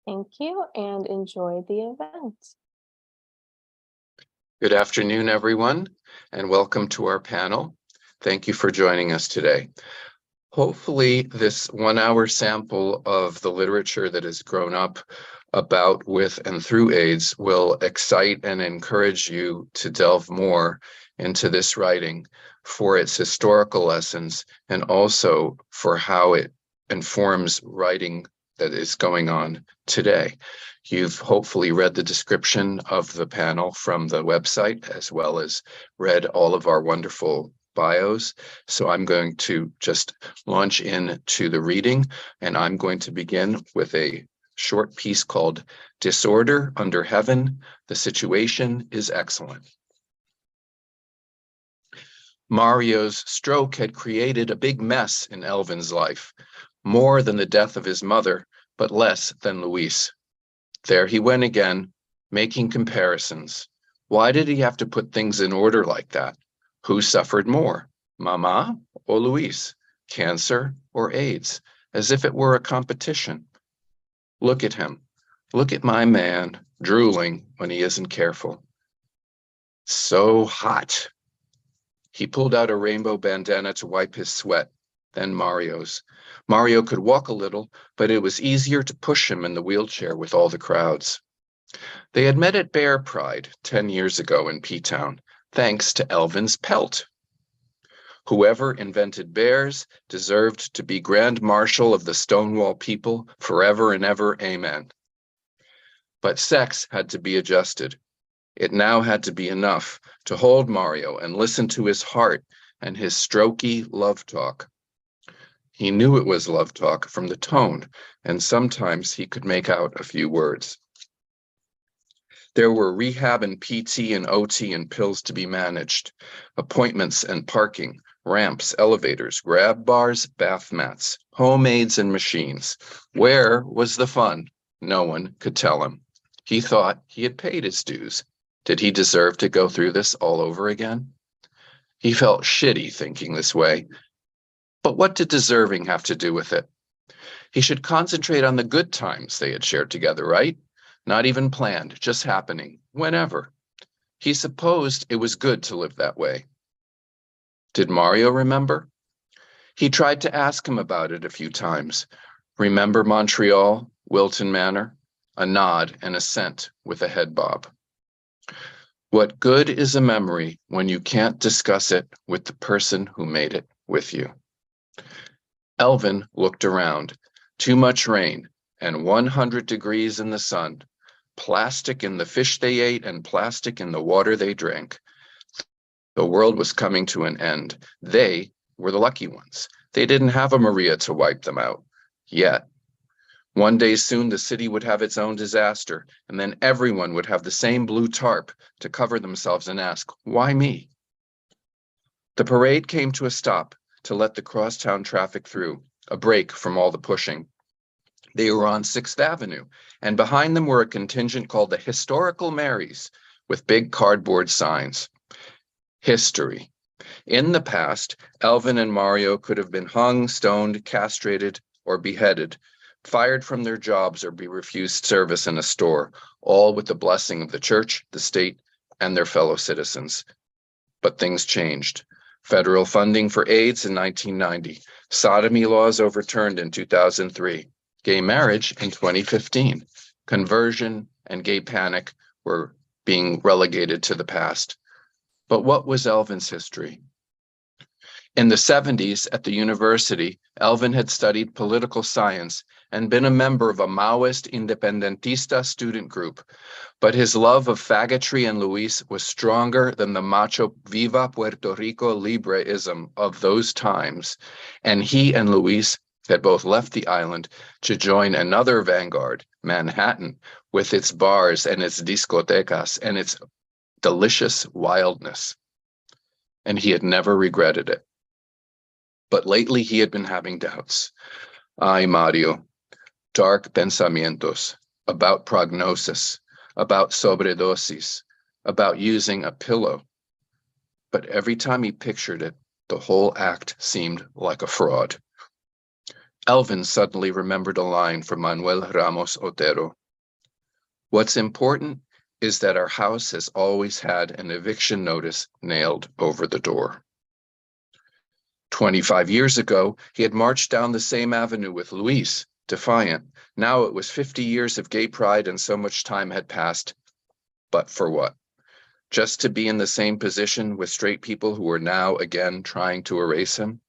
Thank you and enjoy the event. Good afternoon, everyone, and welcome to our panel. Thank you for joining us today. Hopefully, this 1-hour sample of the literature that has grown up about, with, and through AIDS will excite and encourage you to delve more into this writing for its historical lessons and also for how it informs writing that is going on today. You've hopefully read the description of the panel from the website, as well as read all of our wonderful bios. So I'm going to just launch into the reading, and I'm going to begin with a short piece called Disorder Under Heaven. The situation is excellent. Mario's stroke had created a big mess in Elvin's life, more than the death of his mother, but less than Luis. There he went again, making comparisons. Why did he have to put things in order like that? Who suffered more, Mama or Luis? Cancer or AIDS? As if it were a competition. Look at him. Look at my man, drooling when he isn't careful. So hot. He pulled out a rainbow bandana to wipe his sweat, then Mario's. Mario could walk a little, but it was easier to push him in the wheelchair with all the crowds. They had met at Bear Pride 10 years ago in P-Town, thanks to Elvin's pelt. Whoever invented bears deserved to be Grand Marshal of the Stonewall people forever and ever, amen. But sex had to be adjusted. It now had to be enough to hold Mario and listen to his heart and his strokey love talk. He knew it was love talk from the tone, and sometimes he could make out a few words. There were rehab and PT and OT and pills to be managed, appointments and parking, ramps, elevators, grab bars, bath mats, home aids and machines. Where was the fun? No one could tell him. He thought he had paid his dues. Did he deserve to go through this all over again? He felt shitty thinking this way. But what did deserving have to do with it? He should concentrate on the good times they had shared together, right? Not even planned, just happening, whenever. He supposed it was good to live that way. Did Mario remember? He tried to ask him about it a few times. Remember Montreal, Wilton Manor? A nod and assent with a head bob. What good is a memory when you can't discuss it with the person who made it with you? Elvin looked around. Too much rain and 100 degrees in the sun. Plastic in the fish they ate and plastic in the water they drank. The world was coming to an end. They were the lucky ones. They didn't have a Maria to wipe them out. Yet. One day soon the city would have its own disaster, and then everyone would have the same blue tarp to cover themselves and ask, why me? The parade came to a stop to let the crosstown traffic through, a break from all the pushing. They were on 6th Avenue, and behind them were a contingent called the Historical Marys, with big cardboard signs. History. In the past, Elvin and Mario could have been hung, stoned, castrated, or beheaded, fired from their jobs, or be refused service in a store, all with the blessing of the church, the state, and their fellow citizens. But things changed. Federal funding for AIDS in 1990, sodomy laws overturned in 2003, gay marriage in 2015, conversion and gay panic were being relegated to the past. But what was Elvin's history? In the 70s at the university, Elvin had studied political science and been a member of a Maoist independentista student group, but his love of faggotry and Luis was stronger than the macho Viva Puerto Rico Libreism of those times, and he and Luis had both left the island to join another vanguard, Manhattan, with its bars and its discotecas and its delicious wildness. And he had never regretted it. But lately he had been having doubts. Ay, Mario, dark pensamientos about prognosis, about sobredosis, about using a pillow. But every time he pictured it, the whole act seemed like a fraud. Elvin suddenly remembered a line from Manuel Ramos Otero. What's important is that our house has always had an eviction notice nailed over the door. 25 years ago, he had marched down the same avenue with Luis, defiant. Now it was 50 years of gay pride and so much time had passed. But for what? Just to be in the same position with straight people who were now again trying to erase him?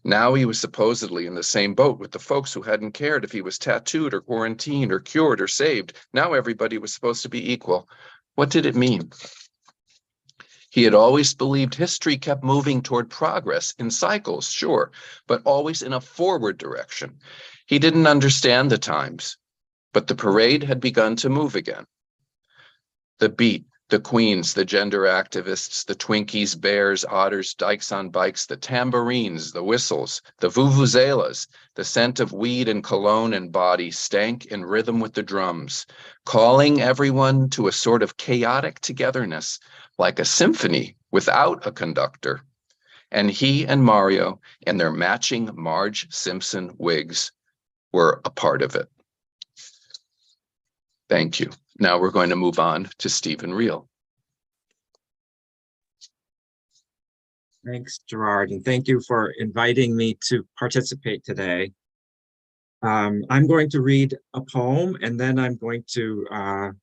Now he was supposedly in the same boat with the folks who hadn't cared if he was tattooed or quarantined or cured or saved. Now everybody was supposed to be equal. What did it mean? He had always believed history kept moving toward progress in cycles, sure, but always in a forward direction. He didn't understand the times, but the parade had begun to move again. The beat, the queens, the gender activists, the Twinkies, bears, otters, dykes on bikes, the tambourines, the whistles, the vuvuzelas, the scent of weed and cologne and body stank in rhythm with the drums, calling everyone to a sort of chaotic togetherness, like a symphony without a conductor. And he and Mario, in their matching Marge Simpson wigs, were a part of it. Thank you. Now we're going to move on to Stephen Reel. Thanks, Gerard, and thank you for inviting me to participate today. I'm going to read a poem, and then I'm going to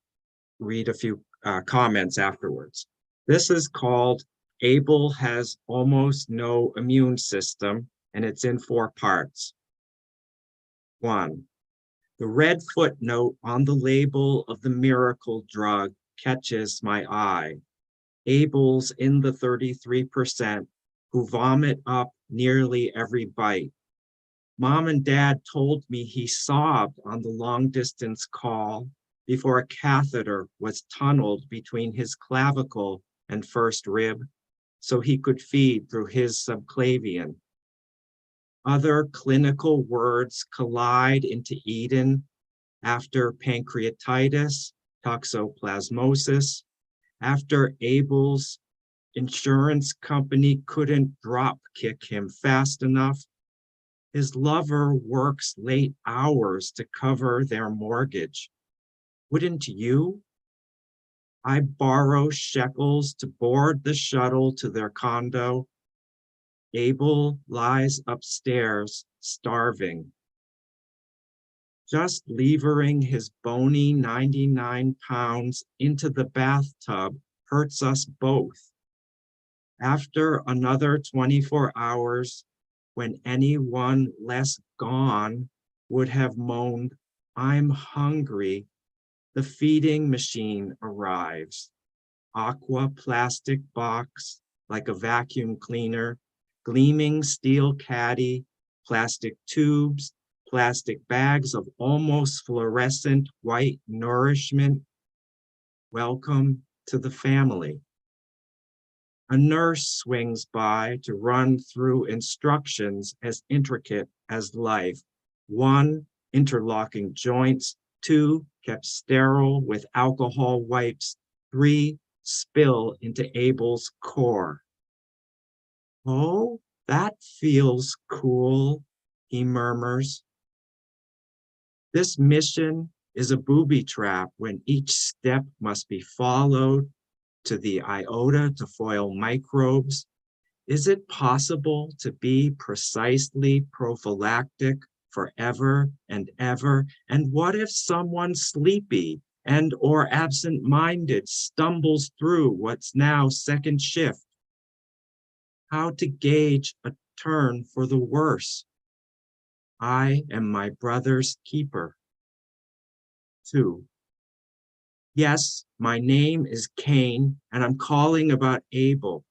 read a few comments afterwards. This is called Abel Has Almost No Immune System, and it's in 4 parts. 1. The red footnote on the label of the miracle drug catches my eye. Abel's in the 33% who vomit up nearly every bite. Mom and Dad told me he sobbed on the long distance call before a catheter was tunneled between his clavicle and first rib so he could feed through his subclavian. Other clinical words collide into Eden after pancreatitis, toxoplasmosis, after Abel's insurance company couldn't drop kick him fast enough. His lover works late hours to cover their mortgage. Wouldn't you? I borrow shekels to board the shuttle to their condo. Abel lies upstairs, starving. Just levering his bony 99 pounds into the bathtub hurts us both. After another 24 hours, when anyone less gone would have moaned, I'm hungry, the feeding machine arrives. Aqua plastic box, like a vacuum cleaner, gleaming steel caddy, plastic tubes, plastic bags of almost fluorescent white nourishment. Welcome to the family. A nurse swings by to run through instructions as intricate as life. 1, interlocking joints. 2, kept sterile with alcohol wipes. 3, spill into Abel's core. Oh, that feels cool, he murmurs. This mission is a booby trap when each step must be followed to the iota to foil microbes. Is it possible to be precisely prophylactic forever and ever? And what if someone sleepy and or absent-minded stumbles through what's now second shift? How to gauge a turn for the worse? I am my brother's keeper. 2. Yes, my name is Cain, and I'm calling about Abel.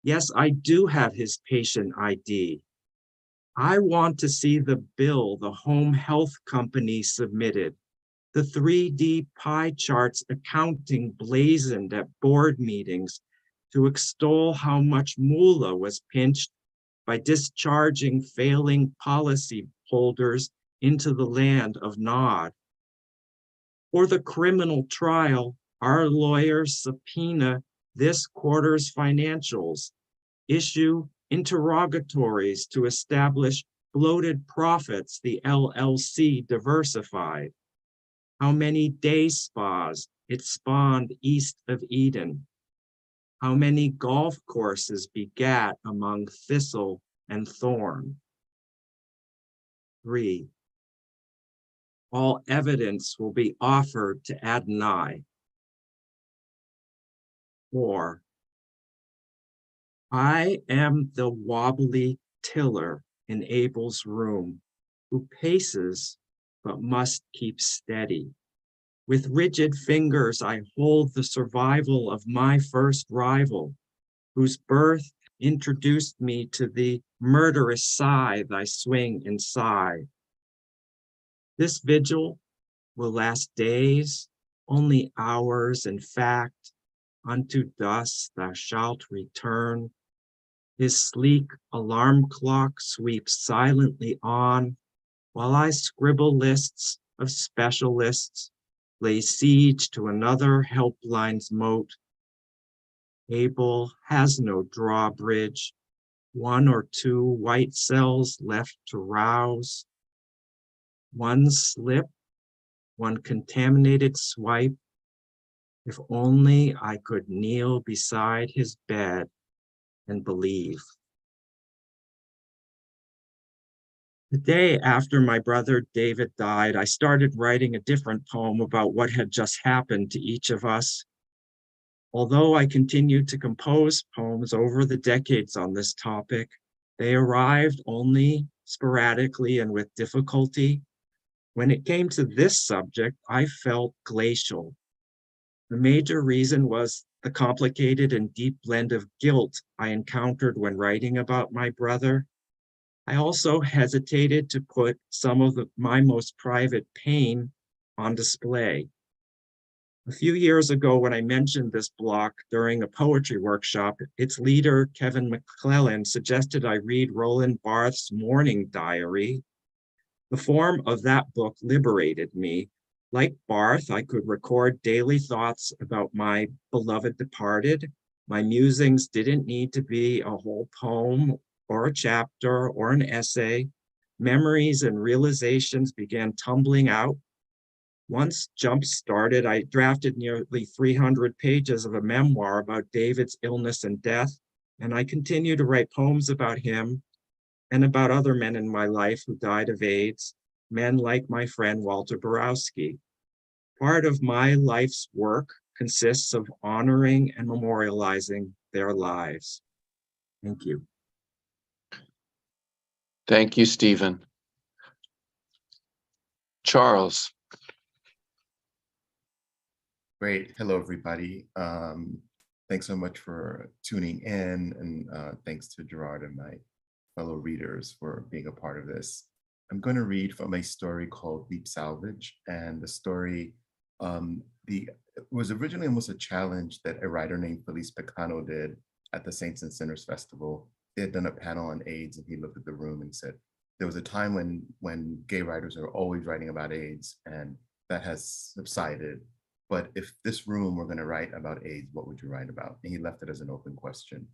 Yes, I do have his patient ID. I want to see the bill the home health company submitted, the 3D pie charts accounting blazoned at board meetings to extol how much moolah was pinched by discharging failing policy holders into the land of Nod. For the criminal trial, our lawyers subpoena this quarter's financials, issue interrogatories to establish bloated profits the LLC diversified, how many day spas it spawned east of Eden, how many golf courses begat among thistle and thorn. 3, all evidence will be offered to Adonai. 4, I am the wobbly tiller in Abel's room, who paces but must keep steady. With rigid fingers, I hold the survival of my first rival, whose birth introduced me to the murderous scythe I swing inside. This vigil will last days, only hours, in fact. Unto dust thou shalt return. His sleek alarm clock sweeps silently on, while I scribble lists of specialists, lay siege to another helpline's moat. Abel has no drawbridge, 1 or 2 white cells left to rouse. One slip, one contaminated swipe. If only I could kneel beside his bed and believe. The day after my brother David died, I started writing a different poem about what had just happened to each of us. Although I continued to compose poems over the decades on this topic, they arrived only sporadically and with difficulty. When it came to this subject, I felt glacial. The major reason was the complicated and deep blend of guilt I encountered when writing about my brother. I also hesitated to put some of my most private pain on display. A few years ago, when I mentioned this block during a poetry workshop, its leader, Kevin McClellan, suggested I read Roland Barthes' Morning Diary. The form of that book liberated me. Like Barth, I could record daily thoughts about my beloved departed. My musings didn't need to be a whole poem or a chapter or an essay. Memories and realizations began tumbling out. Once jump started, I drafted nearly 300 pages of a memoir about David's illness and death, and I continue to write poems about him and about other men in my life who died of AIDS, men like my friend Walta Borawski. Part of my life's work consists of honoring and memorializing their lives. Thank you. Thank you, Stephen. Charles. Great. Hello, everybody. Thanks so much for tuning in, and thanks to Gerard and my fellow readers for being a part of this. I'm going to read from a story called Deep Salvage, and the story it was originally almost a challenge that a writer named Felice Pecano did at the Saints and Sinners Festival. They had done a panel on AIDS, and he looked at the room and he said, there was a time when gay writers are always writing about AIDS, and that has subsided. But if this room were going to write about AIDS, what would you write about? And he left it as an open question.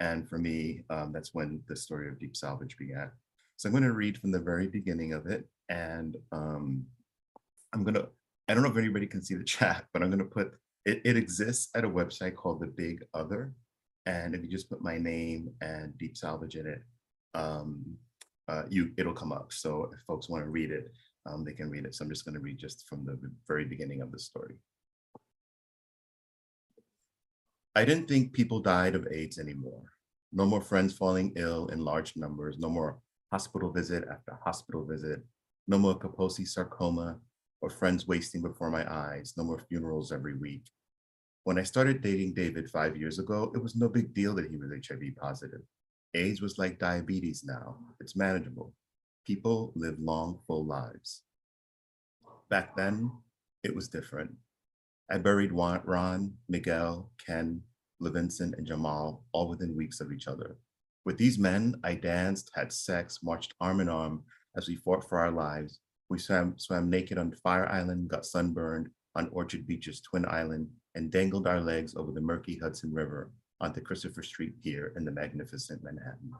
And for me, that's when the story of Deep Salvage began. So I'm going to read from the very beginning of it. And I don't know if anybody can see the chat, but I'm going to put, it exists at a website called The Big Other. And if you just put my name and Deep Salvage in it, it'll come up. So if folks want to read it, they can read it. So I'm just going to read just from the very beginning of the story. I didn't think people died of AIDS anymore. No more friends falling ill in large numbers, no more hospital visit after hospital visit, no more Kaposi sarcoma or friends wasting before my eyes, no more funerals every week. When I started dating David 5 years ago, it was no big deal that he was HIV positive. AIDS was like diabetes now. It's manageable. People live long, full lives. Back then, it was different. I buried Ron, Miguel, Ken, Levinson, and Jamal all within weeks of each other. With these men, I danced, had sex, marched arm in arm as we fought for our lives. We swam naked on Fire Island, got sunburned on Orchard Beach's Twin Island, and dangled our legs over the murky Hudson River onto Christopher Street Pier in the magnificent Manhattan.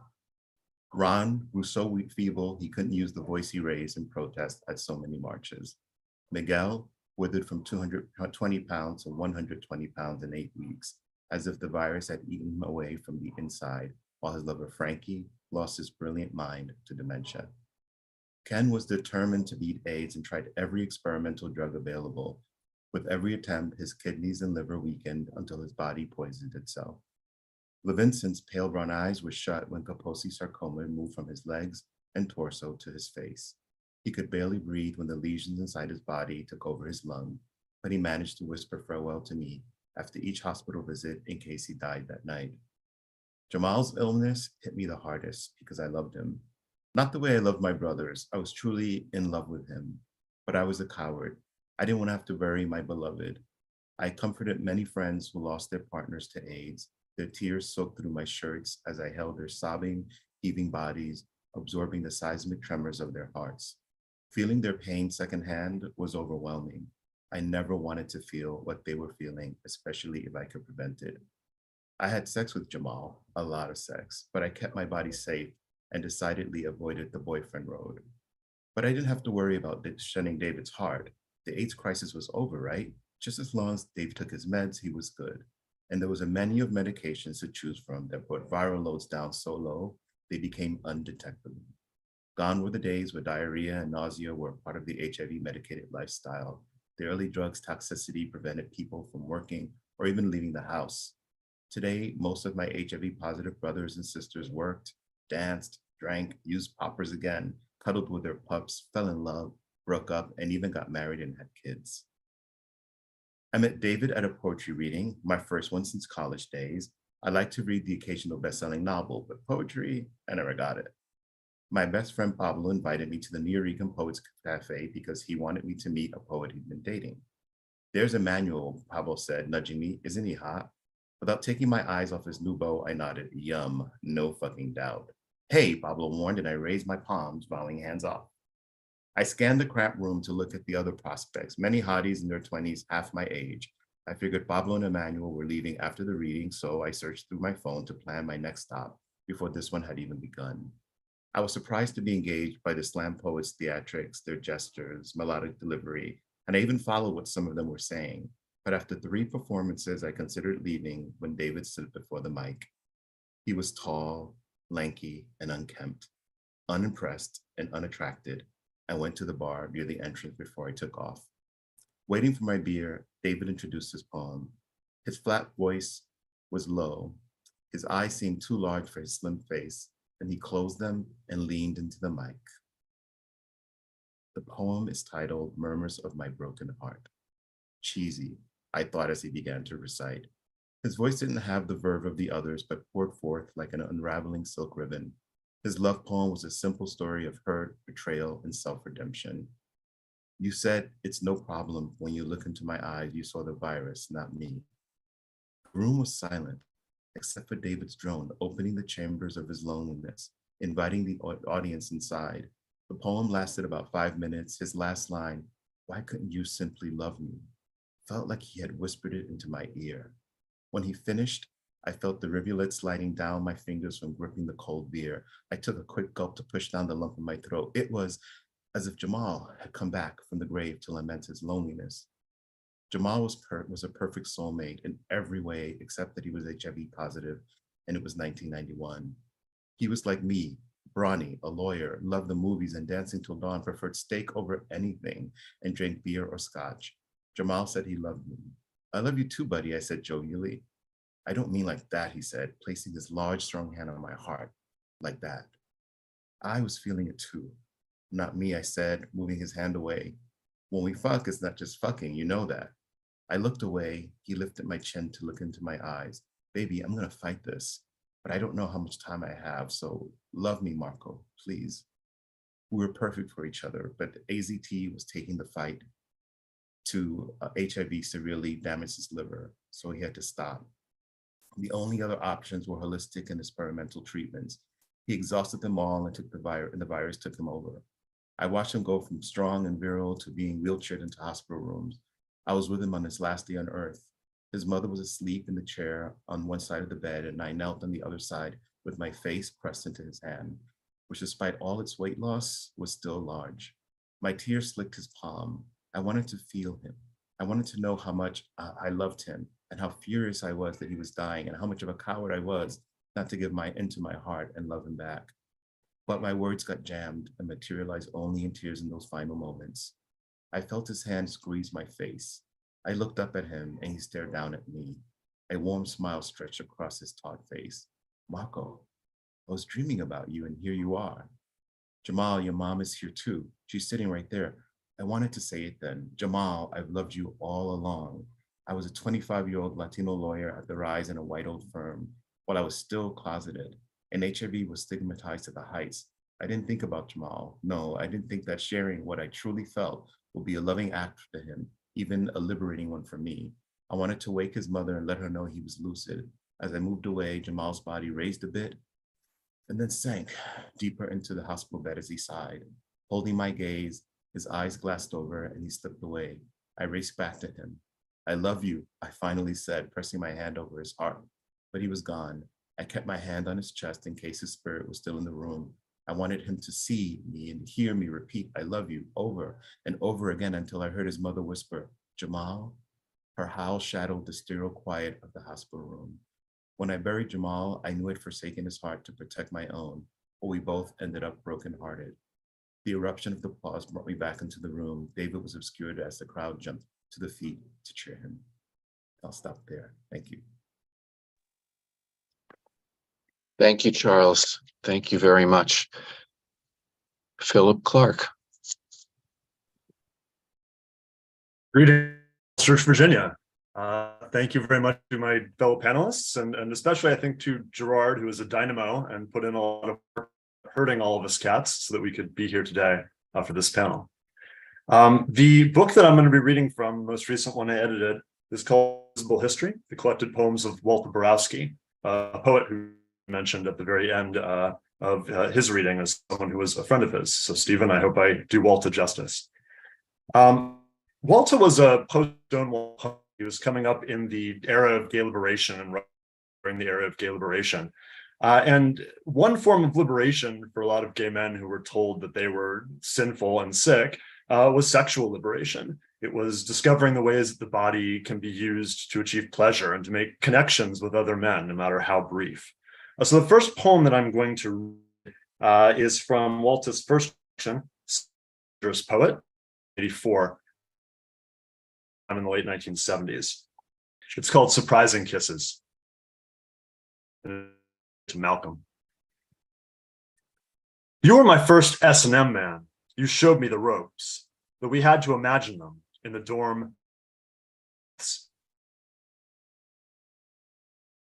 Ron grew so feeble he couldn't use the voice he raised in protest at so many marches. Miguel withered from 220 pounds to 120 pounds in 8 weeks, as if the virus had eaten him away from the inside, while his lover Frankie lost his brilliant mind to dementia. Ken was determined to beat AIDS and tried every experimental drug available. With every attempt, his kidneys and liver weakened until his body poisoned itself. Levinson's pale brown eyes were shut when Kaposi sarcoma moved from his legs and torso to his face. He could barely breathe when the lesions inside his body took over his lung, but he managed to whisper farewell to me after each hospital visit in case he died that night. Jamal's illness hit me the hardest because I loved him. Not the way I loved my brothers. I was truly in love with him, but I was a coward. I didn't want to have to bury my beloved. I comforted many friends who lost their partners to AIDS. Their tears soaked through my shirts as I held their sobbing, heaving bodies, absorbing the seismic tremors of their hearts. Feeling their pain secondhand was overwhelming. I never wanted to feel what they were feeling, especially if I could prevent it. I had sex with Jamal, a lot of sex, but I kept my body safe and decidedly avoided the boyfriend road. But I didn't have to worry about shunning David's heart. The AIDS crisis was over, right? Just as long as Dave took his meds, he was good. And there was a menu of medications to choose from that brought viral loads down so low, they became undetectable. Gone were the days where diarrhea and nausea were part of the HIV medicated lifestyle. The early drugs toxicity prevented people from working or even leaving the house. Today, most of my HIV positive brothers and sisters worked, danced, drank, used poppers again, cuddled with their pups, fell in love, broke up, and even got married and had kids. I met David at a poetry reading, my first one since college days. I like to read the occasional best-selling novel, but poetry, I never got it. My best friend Pablo invited me to the New Rican Poets Cafe because he wanted me to meet a poet he'd been dating. There's Emmanuel, Pablo said, nudging me. Isn't he hot? Without taking my eyes off his new beau, I nodded, yum, no fucking doubt. Hey, Pablo warned, and I raised my palms, vowing hands off. I scanned the cramped room to look at the other prospects, many hotties in their 20s, half my age. I figured Pablo and Emmanuel were leaving after the reading, so I searched through my phone to plan my next stop before this one had even begun. I was surprised to be engaged by the slam poets' theatrics, their gestures, melodic delivery, and I even followed what some of them were saying. But after 3 performances, I considered leaving when David stood before the mic. He was tall, lanky, and unkempt. Unimpressed and unattracted, I went to the bar near the entrance before I took off. Waiting for my beer, David introduced his poem. His flat voice was low. His eyes seemed too large for his slim face, and he closed them and leaned into the mic. The poem is titled Murmurs of My Broken Heart. Cheesy, I thought as he began to recite. His voice didn't have the verve of the others, but poured forth like an unraveling silk ribbon. His love poem was a simple story of hurt, betrayal, and self-redemption. You said, it's no problem. When you look into my eyes, you saw the virus, not me. The room was silent, except for David's drone, opening the chambers of his loneliness, inviting the audience inside. The poem lasted about 5 minutes. His last line, why couldn't you simply love me? Felt like he had whispered it into my ear. When he finished, I felt the rivulet sliding down my fingers from gripping the cold beer. I took a quick gulp to push down the lump in my throat. It was as if Jamal had come back from the grave to lament his loneliness. Jamal was a perfect soulmate in every way except that he was HIV positive, and it was 1991. He was like me, brawny, a lawyer, loved the movies and dancing till dawn, preferred steak over anything, and drank beer or scotch. Jamal said he loved me. I love you too, buddy, I said jovially. I don't mean like that, he said, placing his large, strong hand on my heart, like that. I was feeling it too. Not me, I said, moving his hand away. When we fuck, it's not just fucking, you know that. I looked away. He lifted my chin to look into my eyes. Baby, I'm gonna fight this, but I don't know how much time I have, so love me, Marco, please. We were perfect for each other, but AZT was taking the fight to HIV severely damaged his liver, so he had to stop. The only other options were holistic and experimental treatments. He exhausted them all and the virus took him over. I watched him go from strong and virile to being wheelchaired into hospital rooms. I was with him on his last day on earth. His mother was asleep in the chair on one side of the bed, and I knelt on the other side with my face pressed into his hand. which despite all its weight loss was still large. My tears slicked his palm. I wanted to feel him. I wanted to know how much I loved him and how furious I was that he was dying and how much of a coward I was not to give into my heart and love him back. But my words got jammed and materialized only in tears in those final moments. I felt his hand squeeze my face. I looked up at him and he stared down at me. A warm smile stretched across his taut face. Marco, I was dreaming about you and here you are. Jamal, your mom is here too. She's sitting right there. I wanted to say it then. Jamal, I've loved you all along. I was a 25-year-old Latino lawyer at the rise in a white old firm while I was still closeted, and HIV was stigmatized to the heights. I didn't think about Jamal. No, I didn't think that sharing what I truly felt would be a loving act to him, even a liberating one for me. I wanted to wake his mother and let her know he was lucid. As I moved away, Jamal's body raised a bit and then sank deeper into the hospital bed as he sighed. Holding my gaze, his eyes glassed over and he slipped away. I raced back to him. I love you, I finally said, pressing my hand over his heart, but he was gone. I kept my hand on his chest in case his spirit was still in the room. I wanted him to see me and hear me repeat, I love you, over and over again until I heard his mother whisper, Jamal? Her howl shadowed the sterile quiet of the hospital room. When I buried Jamal, I knew I'd forsaken his heart to protect my own, but we both ended up brokenhearted. The eruption of the applause brought me back into the room. David was obscured as the crowd jumped to the feet to cheer him. I'll stop there. Thank you. Thank you, Charles. Thank you very much. Philip Clark. Greetings, Church, Virginia. Thank you very much to my fellow panelists, and especially I think to Gerard, who is a dynamo and put in a lot of work herding all of us cats so that we could be here today for this panel. The book that I'm going to be reading from, the most recent one I edited, is called Visible History, the collected poems of Walta Borawski, a poet who mentioned at the very end of his reading as someone who was a friend of his. So Stephen, I hope I do Walta justice. Walta was a post-Stonewall poet. He was coming up in the era of gay liberation and during the era of gay liberation. And one form of liberation for a lot of gay men who were told that they were sinful and sick was sexual liberation. It was discovering the ways that the body can be used to achieve pleasure and to make connections with other men, no matter how brief. So the first poem that I'm going to read is from Walta's first collection, Dangerous Poet, 84, in the late 1970s. It's called Surprising Kisses. To Malcolm. You were my first S&M man. You showed me the ropes, but we had to imagine them in the dorm.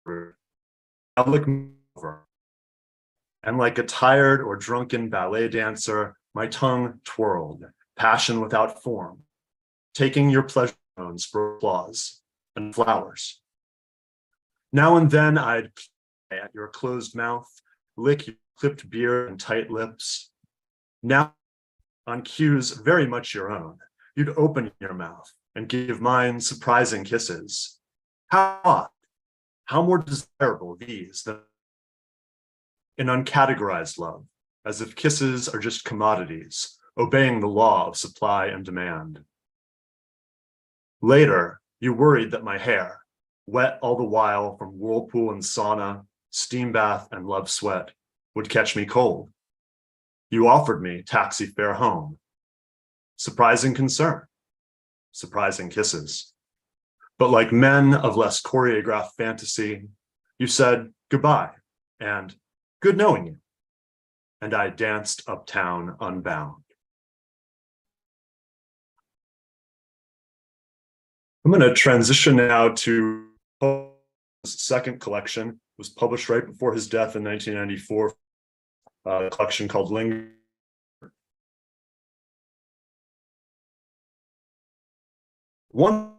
I look over, and like a tired or drunken ballet dancer, my tongue twirled, passion without form, taking your pleasure zones for applause and flowers. Now and then I'd play at your closed mouth, lick your clipped beard and tight lips. Now, on cues very much your own, you'd open your mouth and give mine surprising kisses. How odd, how more desirable these than an uncategorized love, as if kisses are just commodities, obeying the law of supply and demand. Later, you worried that my hair, wet all the while from whirlpool and sauna, steam bath and love sweat, would catch me cold. You offered me taxi fare home. Surprising concern, surprising kisses. But like men of less choreographed fantasy, you said goodbye and good knowing you. And I danced uptown unbound. I'm going to transition now to his second collection. It was published right before his death in 1994, a collection called Linger. One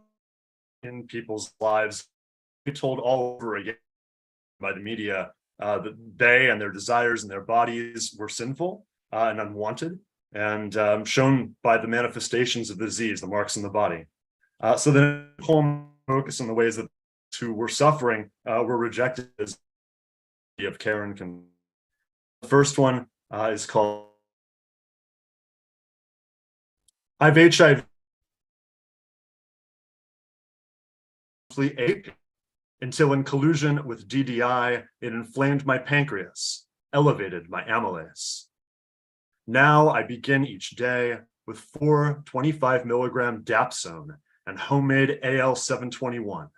in people's lives, be told all over again by the media that they and their desires and their bodies were sinful and unwanted, and shown by the manifestations of the disease, the marks in the body. So the poem focused on the ways that those who were suffering were rejected as of care and the first one is called I've HIV ape until in collusion with DDI, it inflamed my pancreas, elevated my amylase. Now I begin each day with 4 25-milligram dapsone and homemade AL-721,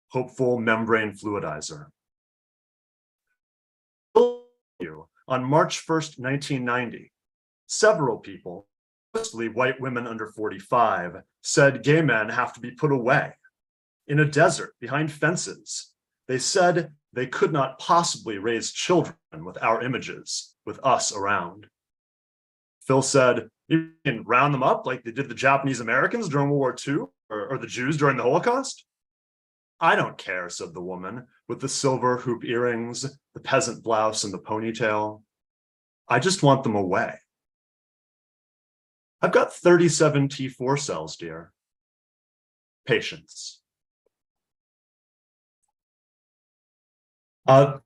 hopeful membrane fluidizer. On March 1st, 1990, several people, mostly white women under 45, said gay men have to be put away. In a desert behind fences, they said they could not possibly raise children with our images, with us around. Phil said, you can round them up like they did the Japanese Americans during World War II or the Jews during the Holocaust? I don't care, said the woman with the silver hoop earrings, the peasant blouse, and the ponytail. I just want them away. I've got 37 T4 cells, dear. Patience. The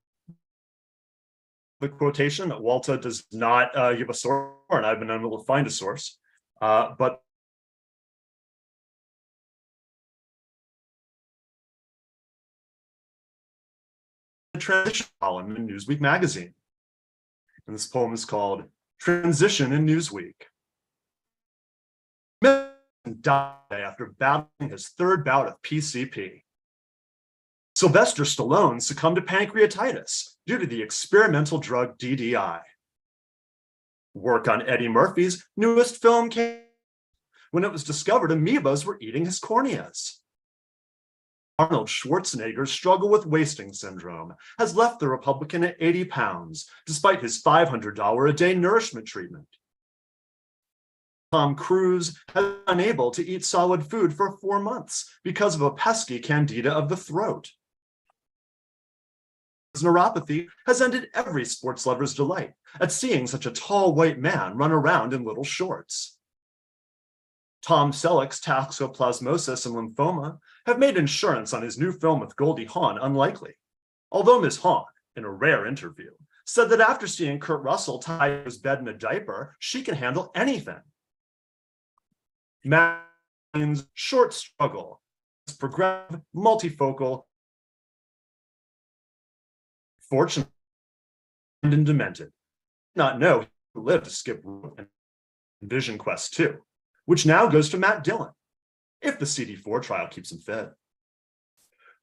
quotation, Walta does not give a source, and I've been unable to find a source, but a transition column in Newsweek magazine. And this poem is called Transition in Newsweek. Died after battling his third bout of PCP. Sylvester Stallone succumbed to pancreatitis due to the experimental drug DDI. Work on Eddie Murphy's newest film came when it was discovered amoebas were eating his corneas. Arnold Schwarzenegger's struggle with wasting syndrome has left the Republican at 80 pounds, despite his $500 a day nourishment treatment. Tom Cruise has been unable to eat solid food for 4 months because of a pesky candida of the throat. Neuropathy has ended every sports lover's delight at seeing such a tall white man run around in little shorts. Tom Selleck's toxoplasmosis and lymphoma have made insurance on his new film with Goldie Hawn unlikely, although Ms. Hawn, in a rare interview, said that after seeing Kurt Russell tied to his bed in a diaper, she can handle anything. Matt's short struggle is progressive, multifocal, fortunate and demented. Not know he lived to skip and Vision Quest 2, which now goes to Matt Dillon, if the CD4 trial keeps him fit.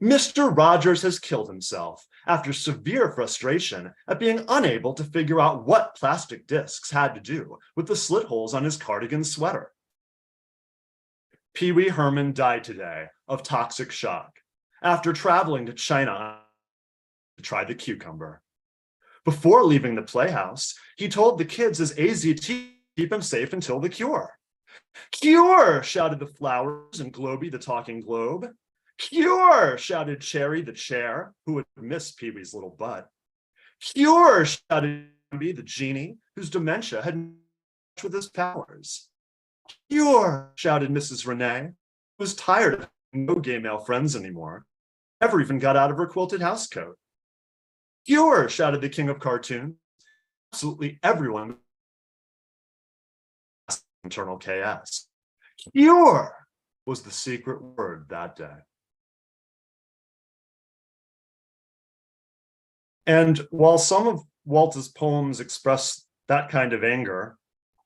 Mr. Rogers has killed himself after severe frustration at being unable to figure out what plastic discs had to do with the slit holes on his cardigan sweater. Pee Wee Herman died today of toxic shock after traveling to China to try the cucumber. Before leaving the playhouse, he told the kids his AZT keep him safe until the cure. Cure, shouted the flowers and Globy the talking globe. Cure, shouted Cherry the chair, who would miss Pee Wee's little butt. Cure, shouted Bambi the genie, whose dementia had matched with his powers. Cure, shouted Mrs. Renee, who was tired of no gay male friends anymore, never even got out of her quilted housecoat. Cure, shouted the king of cartoons. Absolutely everyone. Internal chaos. Cure was the secret word that day. And while some of Walta's poems express that kind of anger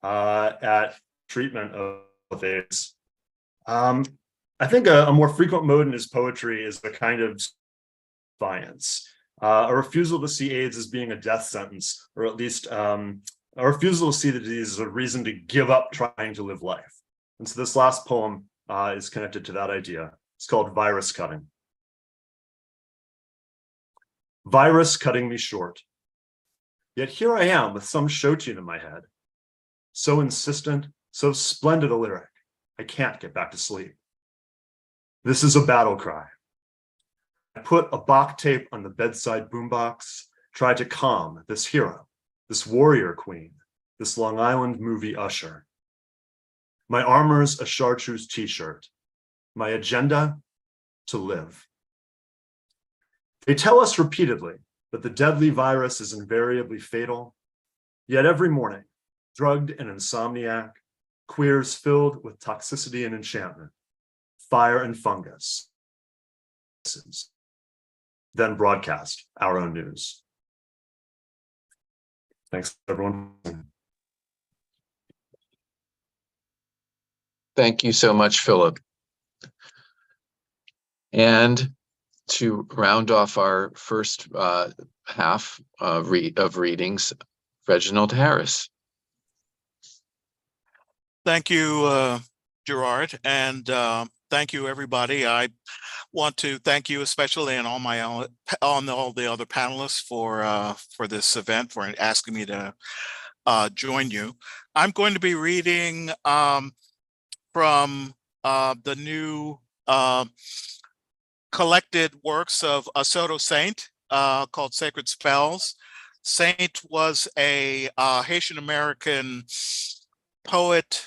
at treatment of AIDS, I think a more frequent mode in his poetry is a kind of defiance, a refusal to see AIDS as being a death sentence, or at least a refusal to see the disease as a reason to give up trying to live life. And so this last poem is connected to that idea. It's called Virus Cutting. Virus cutting me short. Yet here I am with some show tune in my head. So insistent, so splendid a lyric, I can't get back to sleep. This is a battle cry. I put a Bach tape on the bedside boombox, tried to calm this hero, this warrior queen, this Long Island movie usher. My armor's a chartreuse t-shirt. My agenda, to live. They tell us repeatedly that the deadly virus is invariably fatal. Yet every morning, drugged and insomniac, queers filled with toxicity and enchantment, fire and fungus, then broadcast our own news. Thanks, everyone. Thank you so much, Philip. And to round off our first half of readings, Reginald Harris. Thank you, Gerard, and thank you, everybody. I want to thank you especially and all the other panelists for this event, for asking me to join you. I'm going to be reading from the new collected works of Assotto Saint called Sacred Spells. Saint was a Haitian-American poet,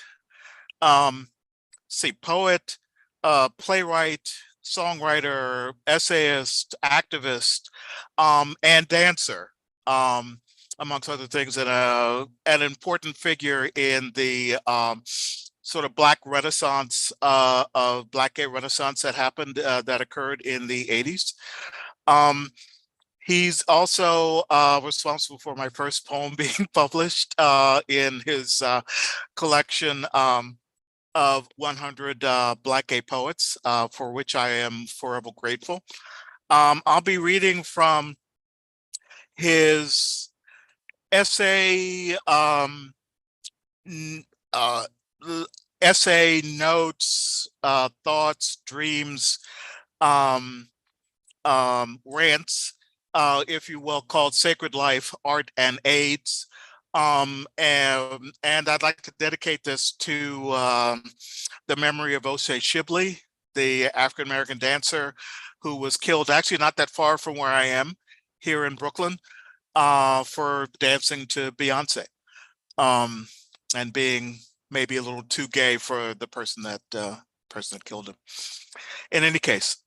playwright, songwriter, essayist, activist, and dancer, amongst other things, and an important figure in the sort of Black Renaissance, Black gay Renaissance that happened, that occurred in the 80s. He's also responsible for my first poem being published in his collection of 100 Black gay poets, for which I am forever grateful. I'll be reading from his essay, essay notes, thoughts, dreams, rants, if you will, called Sacred Life, Art and AIDS. And I'd like to dedicate this to the memory of Osei Shibley, the African-American dancer who was killed actually not that far from where I am here in Brooklyn, for dancing to Beyonce, and being maybe a little too gay for the person that killed him. In any case,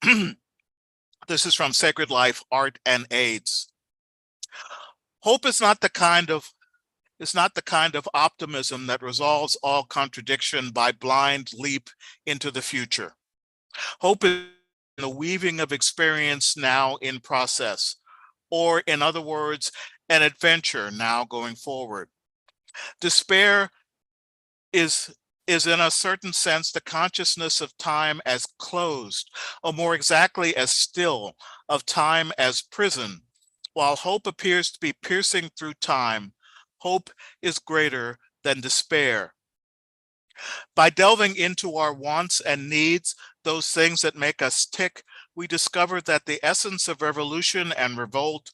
this is from Sacred Life, Art and AIDS. Hope is not the kind of optimism that resolves all contradiction by blind leap into the future. Hope is the weaving of experience now in process, or in other words, an adventure now going forward. Despair is in a certain sense the consciousness of time as closed, or more exactly as still, of time as prison. While hope appears to be piercing through time, hope is greater than despair. By delving into our wants and needs, those things that make us tick, we discover that the essence of revolution and revolt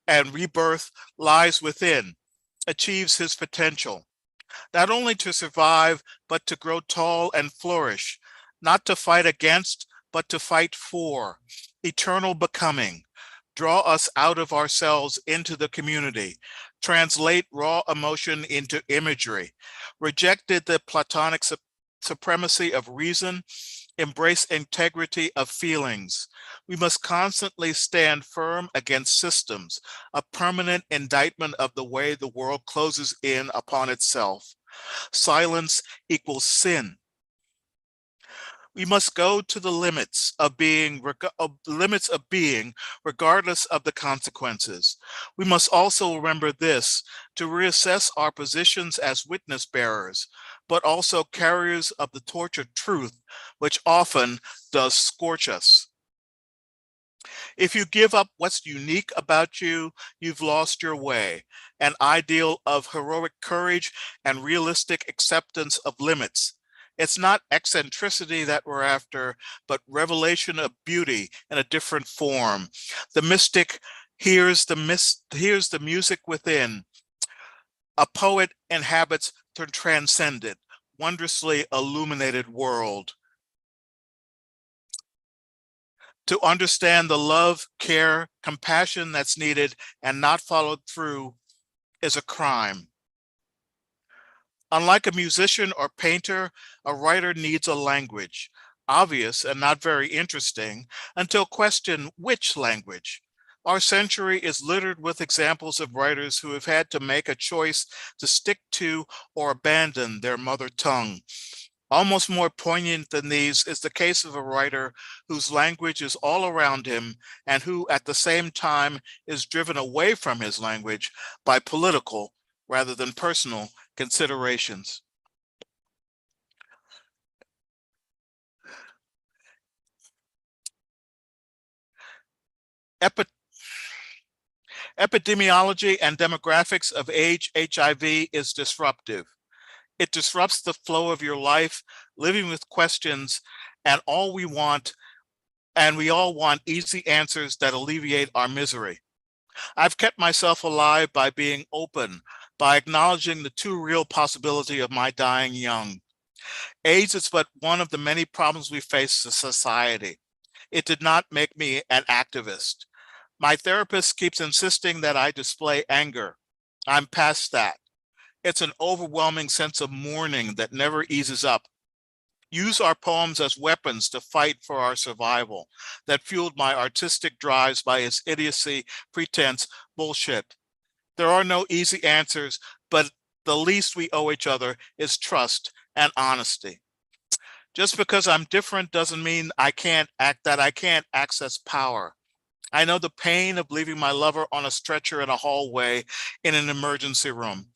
and rebirth lies within, achieves his potential. Not only to survive, but to grow tall and flourish, not to fight against, but to fight for, eternal becoming. Draw us out of ourselves into the community, translate raw emotion into imagery, rejected the Platonic supremacy of reason, embrace integrity of feelings. We must constantly stand firm against systems, a permanent indictment of the way the world closes in upon itself. Silence equals sin. We must go to the limits of being, regardless of the consequences. We must also remember this, to reassess our positions as witness bearers, but also carriers of the torch of truth, which often does scorch us. If you give up what's unique about you, you've lost your way, an ideal of heroic courage and realistic acceptance of limits. It's not eccentricity that we're after, but revelation of beauty in a different form. The mystic hears the music within. A poet inhabits the transcendent, wondrously illuminated world. To understand the love, care, compassion that's needed and not followed through is a crime. Unlike a musician or painter, a writer needs a language, obvious and not very interesting, until questioned which language. Our century is littered with examples of writers who have had to make a choice to stick to or abandon their mother tongue. Almost more poignant than these is the case of a writer whose language is all around him and who at the same time is driven away from his language by political rather than personal considerations. Epidemiology and demographics of age HIV is disruptive. It disrupts the flow of your life, living with questions, and we all want easy answers that alleviate our misery. I've kept myself alive by being open, by acknowledging the too real possibility of my dying young. AIDS is but one of the many problems we face as a society. It did not make me an activist. My therapist keeps insisting that I display anger. I'm past that. It's an overwhelming sense of mourning that never eases up. Use our poems as weapons to fight for our survival that fueled my artistic drives by its idiocy, pretense, bullshit. There are no easy answers, but the least we owe each other is trust and honesty. Just because I'm different doesn't mean I can't access power. I know the pain of leaving my lover on a stretcher in a hallway in an emergency room.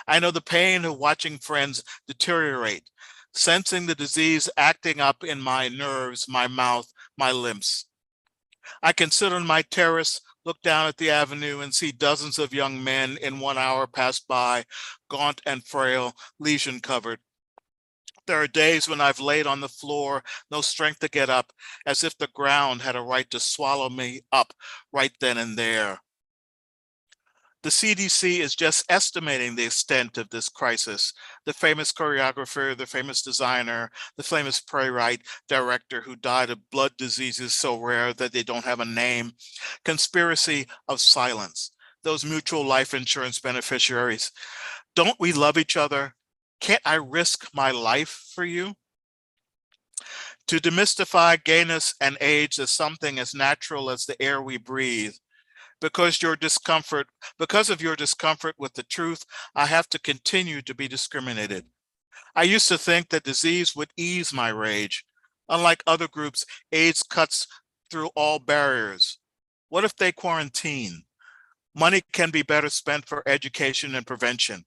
I know the pain of watching friends deteriorate, sensing the disease acting up in my nerves, my mouth, my limbs. I can sit on my terrace, look down at the avenue and see dozens of young men in 1 hour pass by, gaunt and frail, lesion covered. There are days when I've laid on the floor, no strength to get up, as if the ground had a right to swallow me up right then and there. The CDC is just estimating the extent of this crisis. The famous choreographer, the famous designer, the famous playwright, director who died of blood diseases so rare that they don't have a name. Conspiracy of silence. Those mutual life insurance beneficiaries. Don't we love each other? Can't I risk my life for you? To demystify gayness and AIDS as something as natural as the air we breathe. Because of your discomfort with the truth, I have to continue to be discriminated. I used to think that disease would ease my rage. Unlike other groups, AIDS cuts through all barriers. What if they quarantine? Money can be better spent for education and prevention.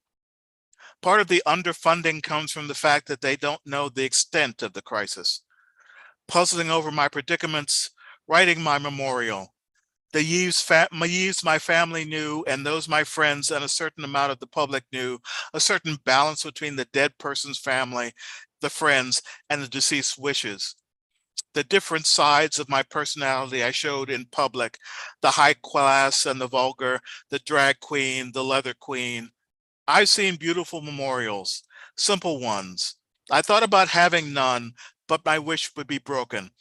Part of the underfunding comes from the fact that they don't know the extent of the crisis. Puzzling over my predicaments, writing my memorial. The years my family knew and those my friends and a certain amount of the public knew, a certain balance between the dead person's family, the friends, and the deceased's wishes. The different sides of my personality I showed in public, the high class and the vulgar, the drag queen, the leather queen. I've seen beautiful memorials, simple ones. I thought about having none, but my wish would be broken.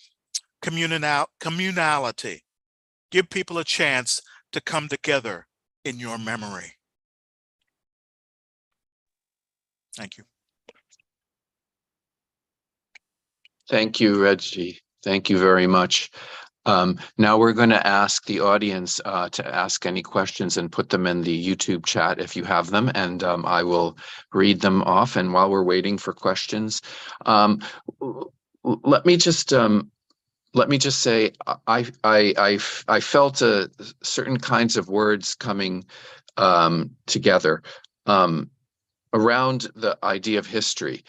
Communality. Give people a chance to come together in your memory. Thank you. Thank you, Reggie. Thank you very much. Now we're going to ask the audience to ask any questions and put them in the YouTube chat if you have them, and I will read them off. And while we're waiting for questions, let me just say I felt certain kinds of words coming together around the idea of history.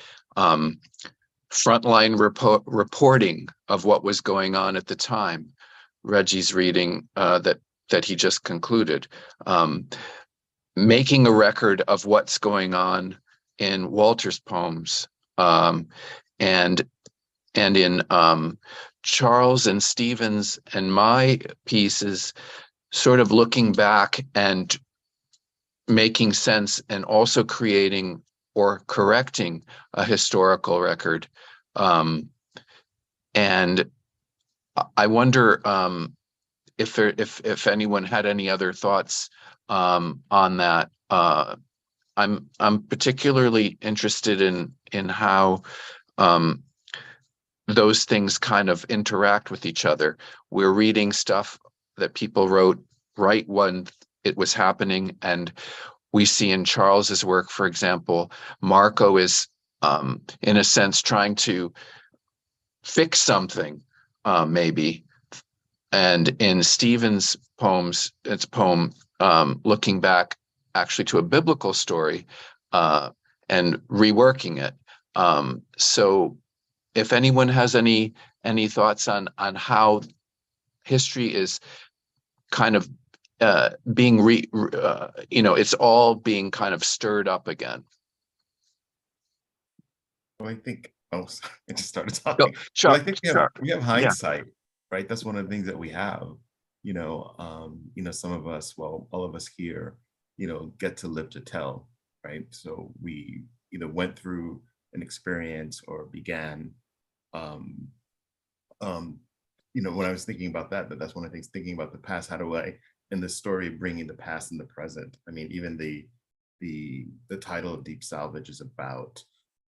Frontline reporting of what was going on at the time. Reggie's reading that he just concluded. Making a record of what's going on in Walter's poems, and in Charles and Stephen's and my pieces, sort of looking back and making sense and also creating or correcting a historical record. And I wonder if anyone had any other thoughts on that. I'm particularly interested in how those things kind of interact with each other. We're reading stuff that people wrote right when it was happening. And we see in Charles's work, for example, Marco is, in a sense, trying to fix something, maybe. And in Stephen's poems, it's a poem looking back actually to a biblical story and reworking it. So if anyone has any thoughts on how history is kind of being it's all being kind of stirred up again. Well, I think, oh, sorry, I just started talking. Sure, Well, I think sure. we have hindsight, right? That's one of the things that we have. Some of us, well, all of us here, get to live to tell, right? So we either went through an experience or began, when I was thinking about that's one of the things, thinking about the past, how do I, in the story, bringing the past and the present. I mean, even the title of Deep Salvage is about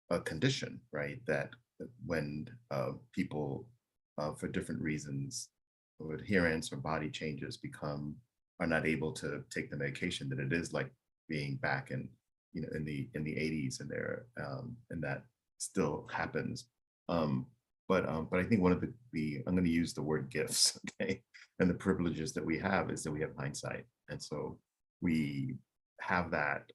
a condition, right? That when people, for different reasons, or adherence or body changes, are not able to take the medication, that it is like being back in in the 80s, and that still happens. But I think one of I'm going to use the word gifts, okay, and the privileges that we have is that we have hindsight, and so we have that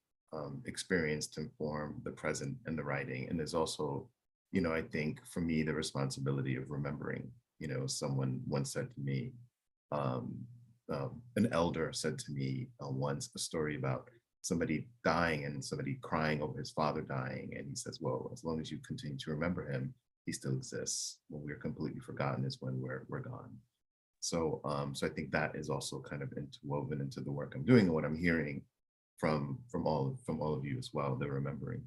experience to inform the present and the writing. And there's also, I think for me, the responsibility of remembering. Someone once said to me, an elder said to me once, a story about somebody dying and somebody crying over his father dying, and he says, well, as long as you continue to remember him, he still exists. When we're completely forgotten is when we're gone. So I think that is also kind of interwoven into the work I'm doing, and what I'm hearing from all of you as well, the remembering.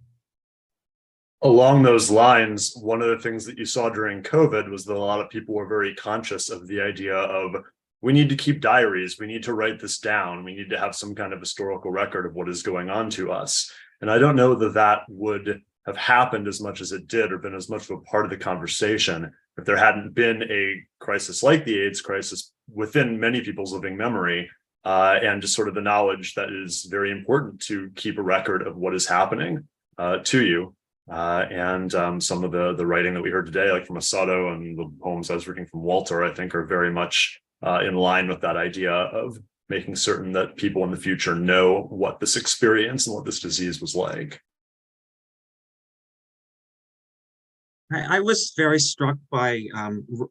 Along those lines, one of the things that you saw during COVID was that a lot of people were very conscious of the idea of, we need to keep diaries, we need to write this down, we need to have some kind of historical record of what is going on to us. And I don't know that would have happened as much as it did, or been as much of a part of the conversation, if there hadn't been a crisis like the AIDS crisis within many people's living memory, and just sort of the knowledge that is very important to keep a record of what is happening to you. And some of the writing that we heard today, like from Assotto, and the poems I was reading from Walta, I think are very much in line with that idea of making certain that people in the future know what this experience and what this disease was like. I was very struck by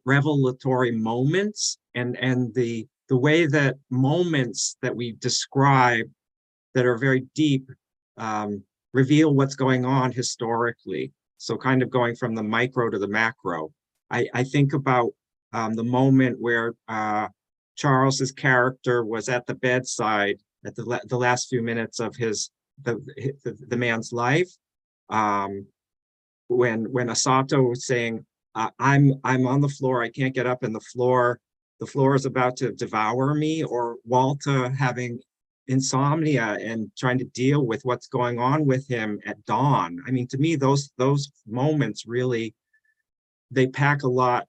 revelatory moments, and the way that moments that we describe that are very deep reveal what's going on historically. So kind of going from the micro to the macro. I think about the moment where Charles's character was at the bedside at the last few minutes of the man's life. When Assotto was saying, I'm on the floor, I can't get up, and the floor is about to devour me, or Walta having insomnia and trying to deal with what's going on with him at dawn. I mean, to me, those moments really, they pack a lot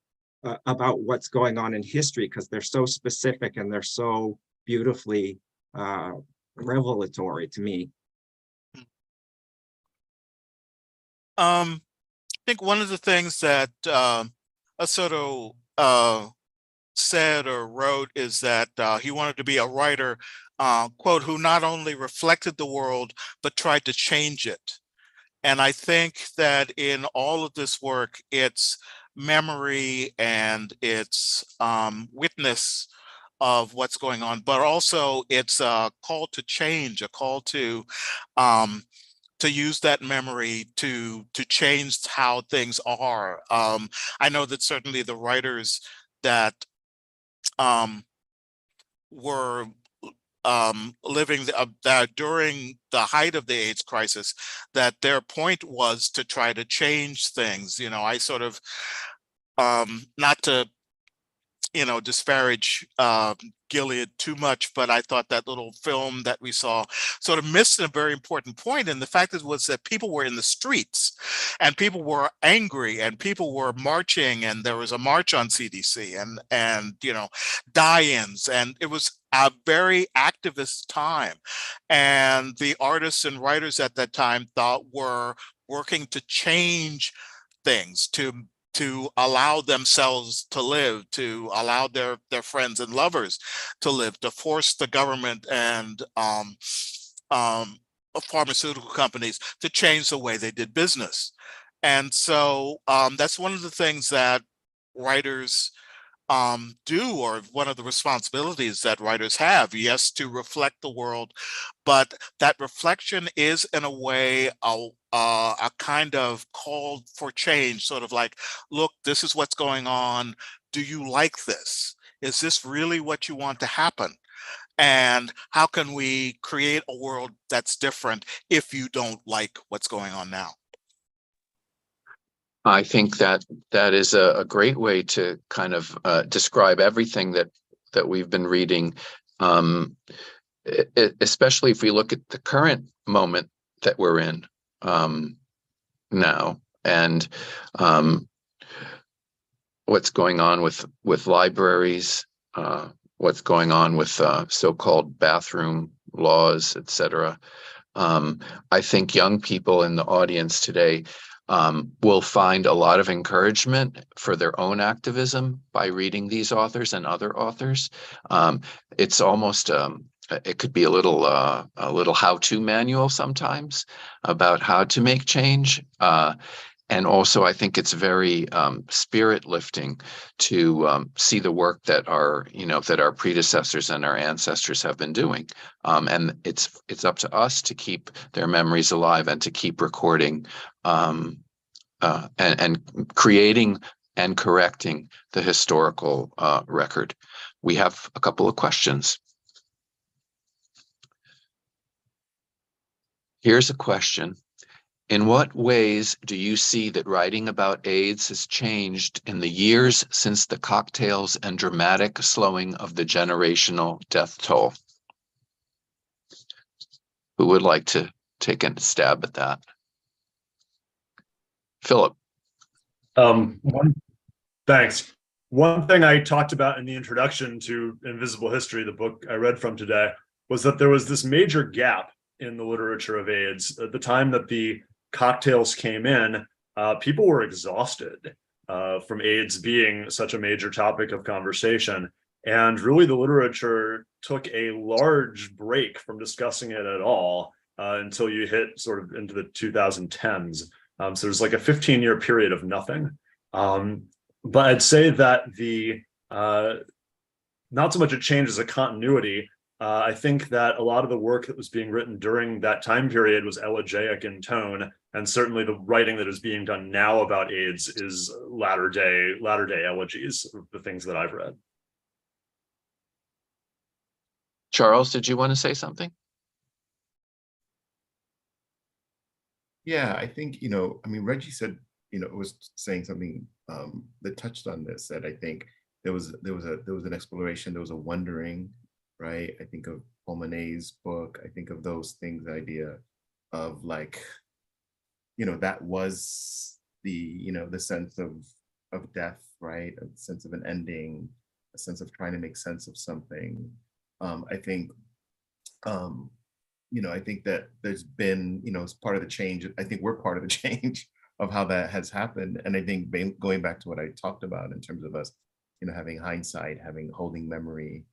about what's going on in history, because they're so specific and they're so beautifully revelatory to me. I think one of the things that Assotto said or wrote is that he wanted to be a writer, quote, who not only reflected the world, but tried to change it. And I think that in all of this work, it's memory and it's witness of what's going on, but also it's a call to change, a call to use that memory to change how things are. I know that certainly the writers that were living during the height of the AIDS crisis, that their point was to try to change things. I sort of, not to, disparage Gilead too much, but I thought that little film that we saw sort of missed a very important point. And the fact was that people were in the streets and people were angry and people were marching, and there was a march on CDC and die-ins, and it was a very activist time. And the artists and writers at that time thought were working to change things, to allow themselves to live, to allow their friends and lovers to live, to force the government and pharmaceutical companies to change the way they did business. And so that's one of the things that writers do, or one of the responsibilities that writers have, yes, to reflect the world, but that reflection is in a way a kind of call for change, sort of like, look, this is what's going on. Do you like this? Is this really what you want to happen? And how can we create a world that's different if you don't like what's going on now? I think that that is a great way to kind of describe everything that we've been reading, especially if we look at the current moment that we're in now, and what's going on with libraries, what's going on with so-called bathroom laws, etc. I think young people in the audience today will find a lot of encouragement for their own activism by reading these authors and other authors. It's almost it could be a little how-to manual sometimes about how to make change. And also, I think it's very spirit lifting to see the work that our predecessors and our ancestors have been doing. And it's up to us to keep their memories alive and to keep recording and creating and correcting the historical record. We have a couple of questions. Here's a question. In what ways do you see that writing about AIDS has changed in the years since the cocktails and dramatic slowing of the generational death toll? Who would like to take a stab at that? Philip. Thanks. One thing I talked about in the introduction to Invisible History, the book I read from today, was that there was this major gap in the literature of AIDS. At the time that the cocktails came in, people were exhausted from AIDS being such a major topic of conversation. And really the literature took a large break from discussing it at all until you hit sort of into the 2010s. So there's like a 15-year period of nothing. But I'd say that the not so much a change as a continuity. I think that a lot of the work that was being written during that time period was elegiac in tone, and certainly the writing that is being done now about AIDS is latter day elegies, the things that I've read. Charles, did you want to say something? Yeah, I think, I mean, Reggie said, was saying something that touched on this, that I think there was an exploration, there was a wondering, right? I think of Paul Monet's book, I think of those things, the idea of like, that was the, the sense of death, right? A sense of an ending, a sense of trying to make sense of something. I think, I think that there's been, as part of the change, I think we're part of the change of how that has happened. And I think going back to what I talked about in terms of us, having hindsight, holding memory,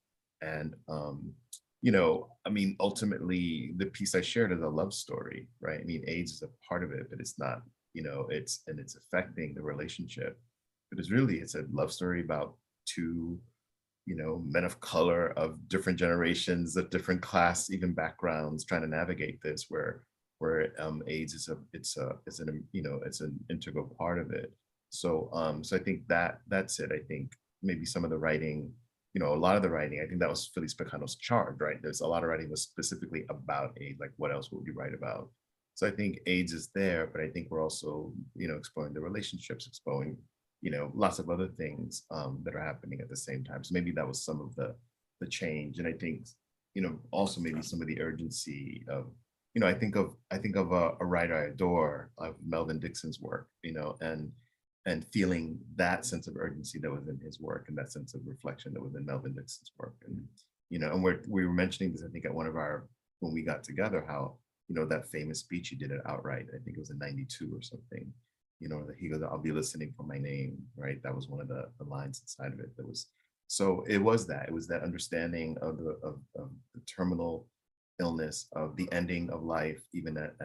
and, I mean, ultimately the piece I shared is a love story, right? I mean, AIDS is a part of it, but it's not, it's affecting the relationship. But it's a love story about two, men of color of different generations, of different class, even backgrounds, trying to navigate this, where AIDS is an integral part of it. So I think that's it. I think maybe some of the writing, a lot of the writing, I think that was Felice Pecano's charge, right? There's a lot of writing was specifically about AIDS, like what else would you write about? So I think AIDS is there, but I think we're also, exploring the relationships, exploring, lots of other things that are happening at the same time. So maybe that was some of the change. And I think, also maybe some of the urgency of, I think of a writer I adore, of Melvin Dixon's work, and feeling that sense of urgency that was in his work, and that sense of reflection that was in Melvin Dixon's work. And and we were mentioning this, I think, at one of our, when we got together, how, that famous speech he did at Outright, I think it was in 92 or something, that he goes, "I'll be listening for my name," right? That was one of the lines inside of it. That was, so it was that understanding of the terminal illness, of the ending of life, even at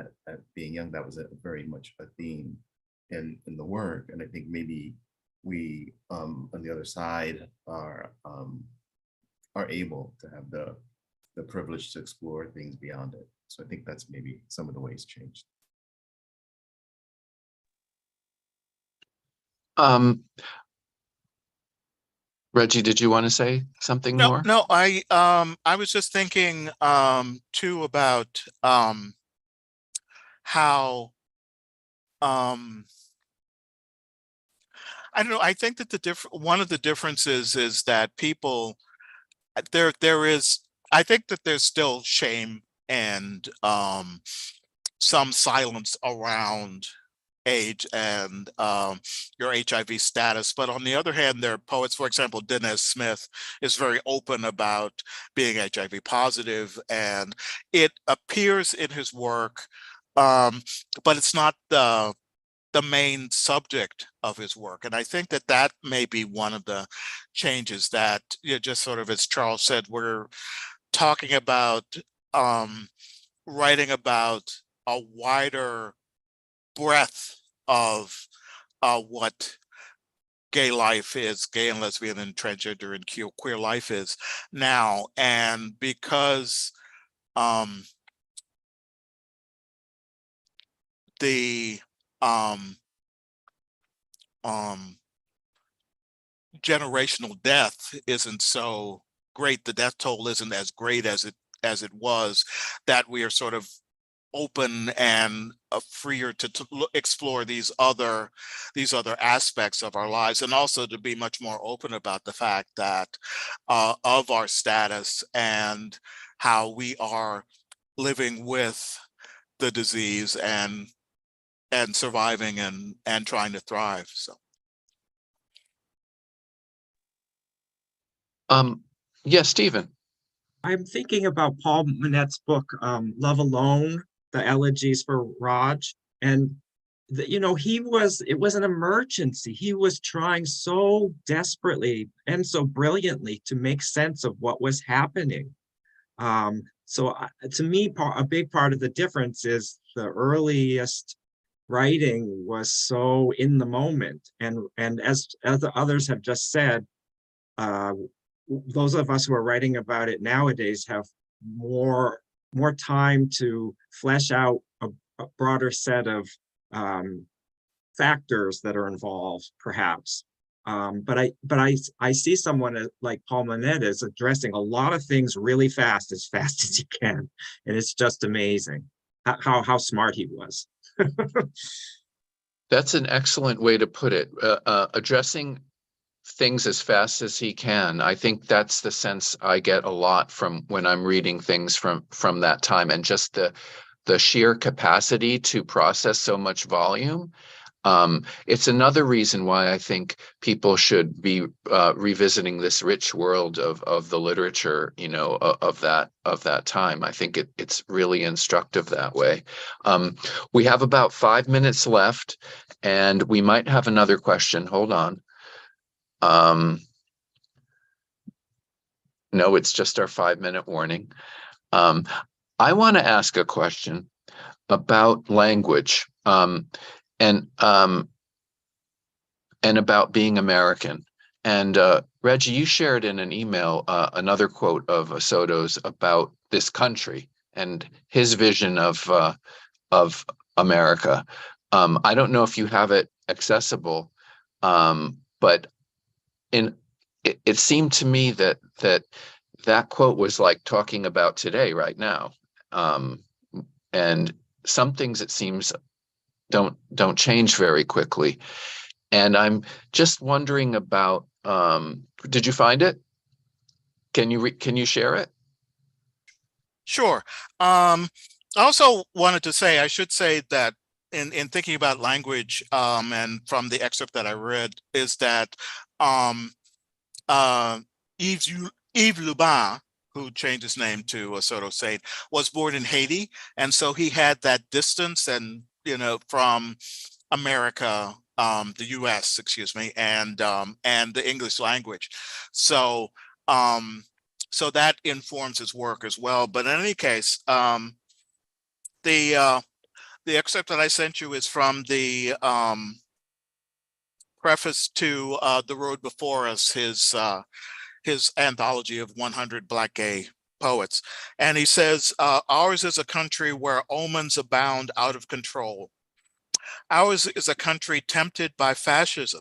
being young. That was a very much a theme in the work. And I think maybe we, on the other side, are able to have the privilege to explore things beyond it. So I think that's maybe some of the ways changed. Reggie, did you want to say something more? No, I was just thinking too about how I don't know, I think that one of the differences is that people there is, I think that there's still shame and some silence around age and your HIV status. But on the other hand, there are poets, for example, Dennis Smith is very open about being HIV positive, and it appears in his work, but it's not the main subject of his work. And I think that that may be one of the changes that, just sort of as Charles said, we're talking about writing about a wider breadth of what gay life is, gay and lesbian and transgender and queer life is now. And because the generational death isn't so great, the death toll isn't as great as it was, that we are sort of open and freer to explore these other aspects of our lives, and also to be much more open about the fact that of our status and how we are living with the disease and surviving and trying to thrive. So yes, Stephen. I'm thinking about Paul Manette's book, Love Alone, the elegies for Raj. And, it was an emergency. He was trying so desperately and so brilliantly to make sense of what was happening. To me, a big part of the difference is the earliest writing was so in the moment. And as the others have just said, those of us who are writing about it nowadays have more time to flesh out a broader set of factors that are involved, perhaps. But I see someone like Paul Manette as addressing a lot of things really fast as he can, and it's just amazing how smart he was. That's an excellent way to put it. Addressing things as fast as he can. I think that's the sense I get a lot from when I'm reading things from that time, and just the sheer capacity to process so much volume. It's another reason why I think people should be revisiting this rich world of the literature, of that time. I think it's really instructive that way. We have about 5 minutes left, and we might have another question. Hold on. No, it's just our 5-minute warning. I want to ask a question about language, and about being American. And Reggie, you shared in an email another quote of Assotto's about this country and his vision of America. I don't know if you have it accessible, but it seemed to me that quote was like talking about today, right now. And some things, it seems, don't change very quickly. And I'm just wondering about, did you find it? Can you share it? sure. I also wanted to say, I should say that in thinking about language, and from the excerpt that I read, is that Yves Lubin, who changed his name to Assotto Saint, was born in Haiti. And so he had that distance and, from America, the US, excuse me, and the English language. So, so that informs his work as well. But in any case, the excerpt that I sent you is from the preface to The Road Before Us, his anthology of 100 Black gay poets. And he says, ours is a country where omens abound out of control. Ours is a country tempted by fascism.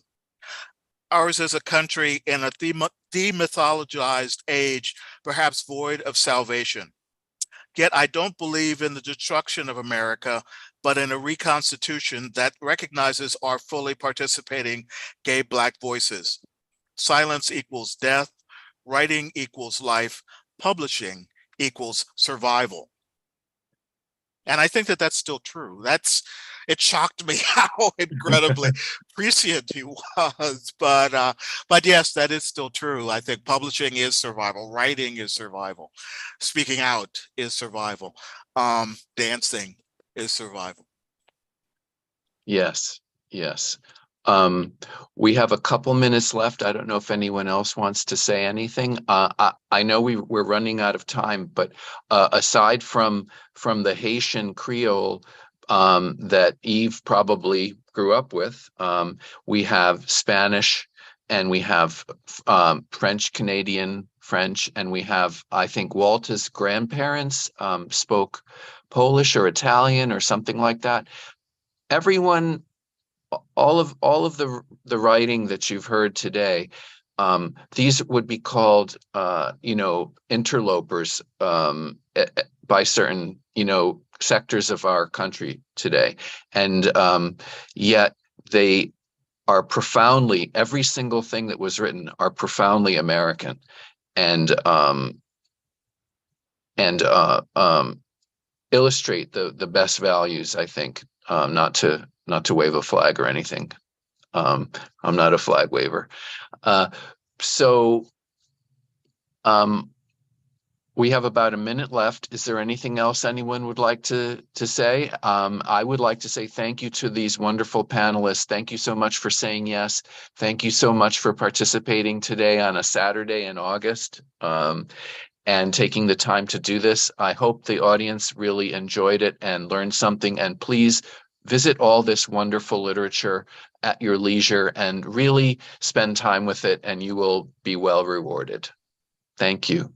Ours is a country in a demythologized age, perhaps void of salvation. Yet I don't believe in the destruction of America, but in a reconstitution that recognizes our fully participating gay Black voices. Silence equals death, writing equals life, publishing equals survival. And I think that that's still true. It shocked me how incredibly prescient he was, but yes, that is still true. I think publishing is survival, writing is survival, speaking out is survival, dancing is survival. Yes, yes. We have a couple minutes left. I don't know if anyone else wants to say anything. I know we're running out of time, but aside from the Haitian Creole that Eve probably grew up with, we have Spanish, and we have French, Canadian French, and we have, I think, Walta's grandparents spoke Polish or Italian or something like that. Everyone, all of the writing that you've heard today, these would be called interlopers by certain sectors of our country today, and yet they are profoundly, every single thing that was written are profoundly American, and illustrate the best values, I think. Not to wave a flag or anything. I'm not a flag waver. We have about a minute left. Is there anything else anyone would like to say? I would like to say thank you to these wonderful panelists. Thank you so much for saying yes. Thank you so much for participating today on a Saturday in August, and taking the time to do this. I hope the audience really enjoyed it and learned something. And please visit all this wonderful literature at your leisure and really spend time with it, and you will be well rewarded. Thank you.